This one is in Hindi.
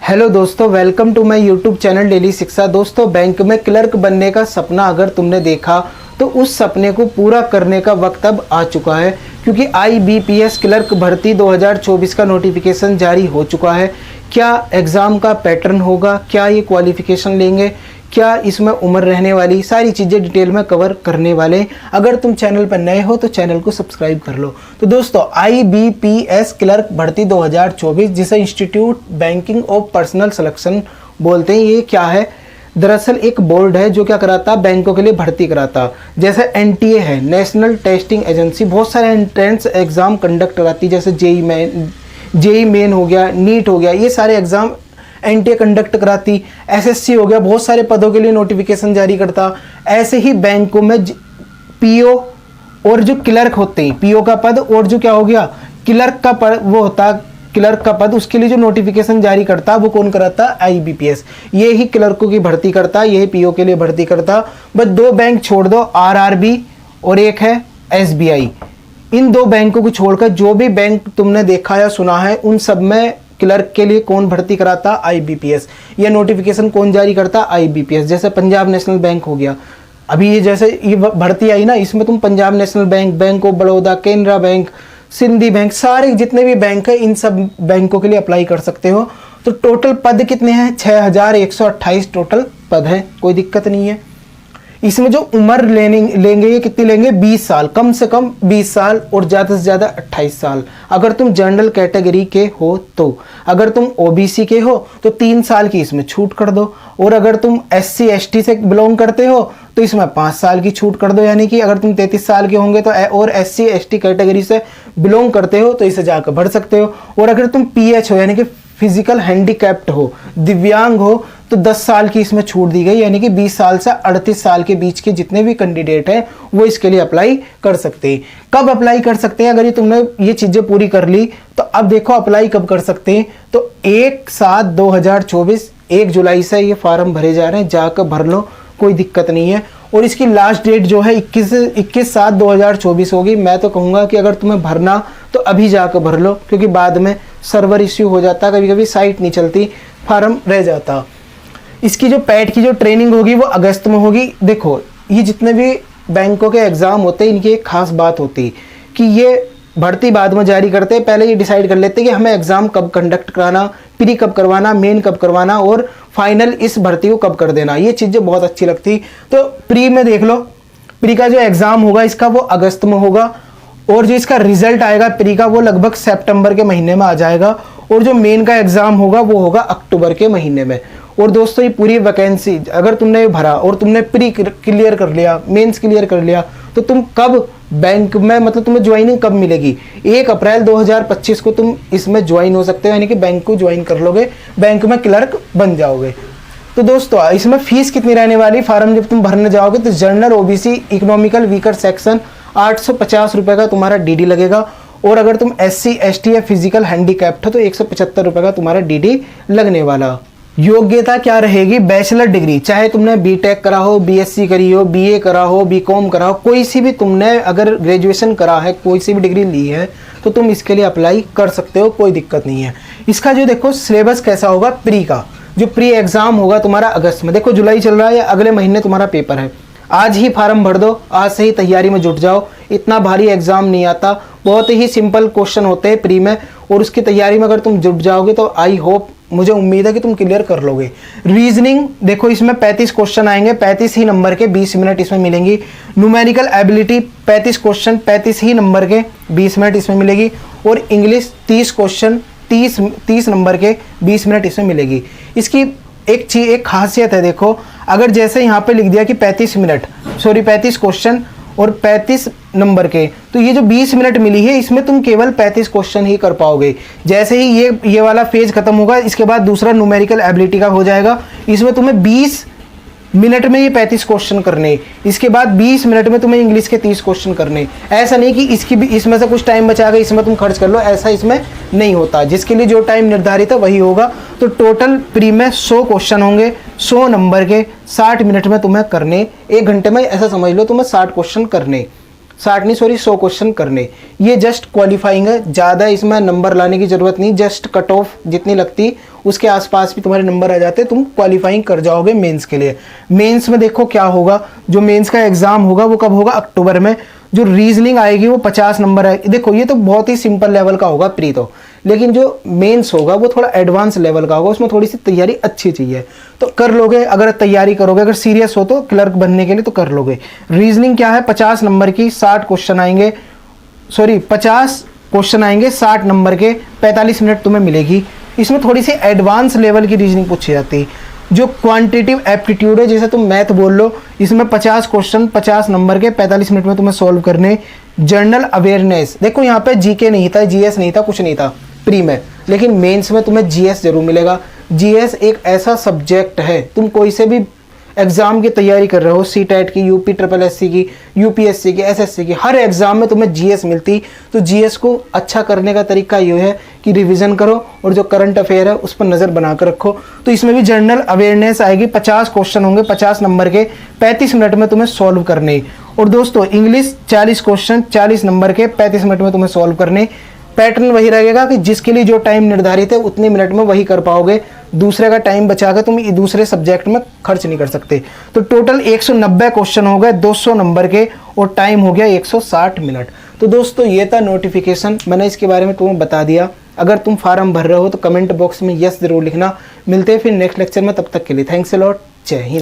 हेलो दोस्तों, welcome to my YouTube channel daily Shiksha. दोस्तों, बैंक में क्लर्क बनने का सपना अगर तुमने देखा तो उस सपने को पूरा करने का वक्त अब आ चुका है, क्योंकि IBPS क्लर्क भर्ती 2024 का नोटिफिकेशन जारी हो चुका है। क्या एग्ज़ाम का पैटर्न होगा, क्या ये क्वालिफिकेशन लेंगे, क्या इसमें उम्र रहने वाली, सारी चीज़ें डिटेल में कवर करने वाले। अगर तुम चैनल पर नए हो तो चैनल को सब्सक्राइब कर लो। तो दोस्तों, IBPS क्लर्क भर्ती 2024, जिसे institute banking of personal selection बोलते हैं, ये क्या है? दरअसल एक बोर्ड है जो क्या कराता, बैंकों के लिए भर्ती कराता। जैसे NTA है, नेशनल टेस्टिंग एजेंसी, बहुत सारे एंट्रेंस एग्जाम कंडक्ट कराती, जैसे जेई मेन हो गया, नीट हो गया, ये सारे एग्जाम NTA कंडक्ट कराती। SSC हो गया, बहुत सारे पदों के लिए नोटिफिकेशन जारी करता। ऐसे ही बैंकों में PO और जो क्लर्क होते हैं, PO का पद और जो क्या हो गया क्लर्क का पद, वो होता क्लर्क का पद, उसके लिए जो नोटिफिकेशन जारी करता वो कौन कराता? IBPS। ये ही क्लर्कों की भर्ती करता, यही PO के लिए भर्ती करता। बस दो बैंक छोड़ दो, RRB और एक है SBI। इन दो बैंकों को छोड़कर जो भी बैंक तुमने देखा या सुना है, उन सब में क्लर्क के लिए कौन भर्ती कराता? IBPS। यह नोटिफिकेशन कौन जारी करता? IBPS। जैसे पंजाब नेशनल बैंक हो गया, अभी ये जैसे ये भर्ती आई ना, इसमें तुम Punjab national bank, bank of Baroda, Canara bank, Sindhi bank, सारे जितने भी बैंक है, इन सब बैंकों के लिए अप्लाई कर सकते हो। तो टोटल पद कितने हैं? 6128 टोटल पद हैं, कोई दिक्कत नहीं है। इसमें जो उम्र लेंगे ये कितनी लेंगे? 20 साल, कम से कम 20 साल और ज़्यादा से ज़्यादा 28 साल। अगर तुम जनरल कैटेगरी के हो तो, अगर तुम OBC के हो तो 3 साल की इसमें छूट कर दो, और अगर तुम SC ST से बिलोंग करते हो तो इसमें 5 साल की छूट कर दो। यानी कि अगर तुम 33 साल के होंगे तो और SC ST कैटेगरी से बिलोंग करते हो तो इसे जाकर भर सकते हो। और अगर तुम PH हो, यानी कि फिजिकल हैंडीकैप्ड हो, दिव्यांग हो, तो 10 साल की इसमें छूट दी गई। यानी कि 20 साल से 38 साल के बीच के जितने भी कैंडिडेट हैं वो इसके लिए अप्लाई कर सकते हैं। कब अप्लाई कर सकते हैं? अगर ये तुमने ये चीज़ें पूरी कर ली तो अब देखो अप्लाई कब कर सकते हैं। तो 1/7/2024, 1 जुलाई से ये फॉर्म भरे जा रहे हैं, जाकर भर लो, कोई दिक्कत नहीं है। और इसकी लास्ट डेट जो है 21/7/2024 होगी। मैं तो कहूँगा कि अगर तुम्हें भरना तो अभी जाकर भर लो, क्योंकि बाद में सर्वर इश्यू हो जाता, कभी कभी साइट नहीं चलती, फॉर्म रह जाता। इसकी जो पैट की जो ट्रेनिंग होगी वो अगस्त में होगी। देखो, ये जितने भी बैंकों के एग्ज़ाम होते हैं, इनकी एक खास बात होती कि ये भर्ती बाद में जारी करते हैं, पहले ये डिसाइड कर लेते हैं कि हमें एग्ज़ाम कब कंडक्ट कराना, प्री कब करवाना, मेन कब करवाना, और फाइनल इस भर्ती को कब कर देना। ये चीज़ें बहुत अच्छी लगती। तो प्री में देख लो, प्री का जो एग्ज़ाम होगा इसका वो अगस्त में होगा, और जो इसका रिजल्ट आएगा प्री का वो लगभग सितंबर के महीने में आ जाएगा, और जो मेन का एग्ज़ाम होगा वो होगा अक्टूबर के महीने में। और दोस्तों, ये पूरी वैकेंसी अगर तुमने भरा और तुमने प्री क्लियर कर लिया, मेंस क्लियर कर लिया, तो तुम कब बैंक में, मतलब तुम्हें ज्वाइनिंग कब मिलेगी? 1 अप्रैल 2025 को तुम इसमें ज्वाइन हो सकते हो, यानी कि बैंक को ज्वाइन कर लोगे, बैंक में क्लर्क बन जाओगे। तो दोस्तों, इसमें फीस कितनी रहने वाली? फॉर्म जब तुम भरने जाओगे तो general, OBC, economical weaker section 850 रुपये का तुम्हारा DD लगेगा, और अगर तुम SC ST या फिजिकल हैंडीकैप्ड हो तो 175 रुपये का तुम्हारा DD लगने वाला। योग्यता क्या रहेगी? बैचलर डिग्री, चाहे तुमने BTech करा हो, BSc करी हो, BA करा हो, BCom करा हो, कोई सी भी तुमने अगर ग्रेजुएशन करा है, कोई सी भी डिग्री ली है तो तुम इसके लिए अप्लाई कर सकते हो, कोई दिक्कत नहीं है। इसका जो देखो सिलेबस कैसा होगा, प्री का जो प्री एग्जाम होगा तुम्हारा अगस्त में, देखो जुलाई चल रहा है या अगले महीने तुम्हारा पेपर है, आज ही फॉर्म भर दो, आज से ही तैयारी में जुट जाओ। इतना भारी एग्जाम नहीं आता, बहुत ही सिंपल क्वेश्चन होते हैं प्री में, और उसकी तैयारी में अगर तुम जुट जाओगे तो आई होप, मुझे उम्मीद है कि तुम क्लियर कर लोगे। रीजनिंग देखो, इसमें 35 क्वेश्चन आएंगे, 35 ही नंबर के, 20 मिनट इसमें मिलेंगी। न्यूमेरिकल एबिलिटी 35 क्वेश्चन, 35 ही नंबर के, 20 मिनट इसमें मिलेगी। और इंग्लिश 30 क्वेश्चन, 30 नंबर के, 20 मिनट इसमें मिलेगी। इसकी एक खासियत है, देखो अगर जैसे यहाँ पे लिख दिया कि 35 क्वेश्चन और 35 नंबर के, तो ये जो 20 मिनट मिली है इसमें तुम केवल 35 क्वेश्चन ही कर पाओगे। जैसे ही ये वाला फेज खत्म होगा, इसके बाद दूसरा न्यूमेरिकल एबिलिटी का हो जाएगा, इसमें तुम्हें 20 मिनट में ये 35 क्वेश्चन करने, इसके बाद 20 मिनट में तुम्हें इंग्लिश के 30 क्वेश्चन करने। ऐसा नहीं कि इसमें से कुछ टाइम बचा के इसमें तुम खर्च कर लो, ऐसा इसमें नहीं होता। जिसके लिए जो टाइम निर्धारित है वही होगा। तो टोटल प्री में 100 क्वेश्चन होंगे, 100 नंबर के, 60 मिनट में तुम्हें करने, 1 घंटे में ऐसा समझ लो तुम्हें 60 क्वेश्चन करने। 60 नहीं सॉरी 100 क्वेश्चन करने। ये जस्ट क्वालिफाइंग है, ज़्यादा इसमें नंबर लाने की ज़रूरत नहीं, जस्ट कट ऑफ जितनी लगती उसके आसपास भी तुम्हारे नंबर आ जाते, तुम क्वालिफाइंग कर जाओगे मेंस के लिए। मेंस में देखो क्या होगा, जो मेंस का एग्जाम होगा वो कब होगा, अक्टूबर में। जो रीजनिंग आएगी वो 50 नंबर आएगी। देखो ये तो बहुत ही सिंपल लेवल का होगा प्री तो, लेकिन जो मेंस होगा वो थोड़ा एडवांस लेवल का होगा, उसमें थोड़ी सी तैयारी अच्छी चाहिए। तो कर लोगे, अगर तैयारी करोगे, अगर सीरियस हो तो क्लर्क बनने के लिए तो कर लोगे। रीजनिंग क्या है, 50 नंबर की 60 क्वेश्चन आएंगे, सॉरी 50 क्वेश्चन आएंगे 60 नंबर के, 45 मिनट तुम्हें मिलेगी। इसमें थोड़ी सी एडवांस लेवल की रीजनिंग पूछी जाती है। जो क्वांटिटिव एप्टीट्यूड है, जैसे तुम मैथ बोल लो, इसमें 50 क्वेश्चन 50 नंबर के 45 मिनट में तुम्हें सॉल्व करने। जनरल अवेयरनेस, देखो यहाँ पे जीके नहीं था, जीएस नहीं था, कुछ नहीं था प्री में, लेकिन मेंस में तुम्हें जीएस जरूर मिलेगा। जीएस एक ऐसा सब्जेक्ट है, तुम कोई से भी एग्जाम की तैयारी कर रहे हो, सीटेट की, यूपी ट्रिपल एससी की, यूपीएससी की, एसएससी की, हर एग्जाम में तुम्हें जीएस मिलती। तो जीएस को अच्छा करने का तरीका ये है कि रिवीजन करो और जो करंट अफेयर है उस पर नज़र बनाकर रखो। तो इसमें भी जनरल अवेयरनेस आएगी, 50 क्वेश्चन होंगे 50 नंबर के, 35 मिनट में तुम्हें सॉल्व करने। और दोस्तों इंग्लिश 40 क्वेश्चन 40 नंबर के 35 मिनट में तुम्हें सॉल्व करने। पैटर्न वही रहेगा कि जिसके लिए जो टाइम निर्धारित है उतने मिनट में वही कर पाओगे, दूसरे का टाइम बचाकर तुम दूसरे सब्जेक्ट में खर्च नहीं कर सकते। तो टोटल 190 क्वेश्चन हो गए 200 नंबर के, और टाइम हो गया 160 मिनट। तो दोस्तों ये था नोटिफिकेशन, मैंने इसके बारे में तुम्हें बता दिया। अगर तुम फार्म भर रहे हो तो कमेंट बॉक्स में यस जरूर लिखना। मिलते हैं फिर नेक्स्ट लेक्चर में, तब तक के लिए थैंक्स अ लॉट, जय हिंद।